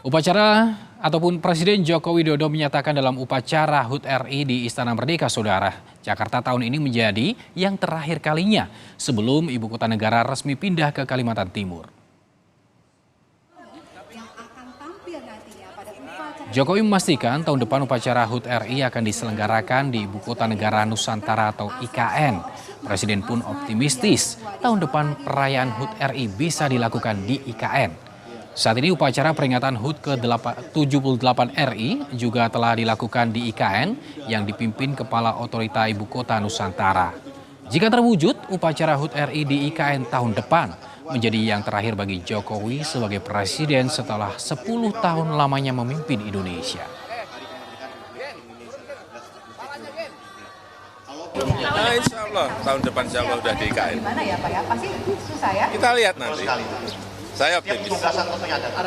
Upacara ataupun Presiden Joko Widodo menyatakan dalam upacara HUT RI di Istana Merdeka, Saudara, Jakarta tahun ini menjadi yang terakhir kalinya sebelum ibu kota negara resmi pindah ke Kalimantan Timur. Jokowi memastikan tahun depan upacara HUT RI akan diselenggarakan di Ibu Kota Negara Nusantara atau IKN. Presiden pun optimistis tahun depan perayaan HUT RI bisa dilakukan di IKN. Saat ini upacara peringatan HUT ke-78 RI juga telah dilakukan di IKN yang dipimpin Kepala Otorita Ibu Kota Nusantara. Jika terwujud, upacara HUT RI di IKN tahun depan menjadi yang terakhir bagi Jokowi sebagai presiden setelah 10 tahun lamanya memimpin Indonesia. Nah, insya Allah tahun depan insya Allah udah di IKN. Gimana ya Pak ya? Pasti susah ya? Kita lihat nanti. Saya optimis.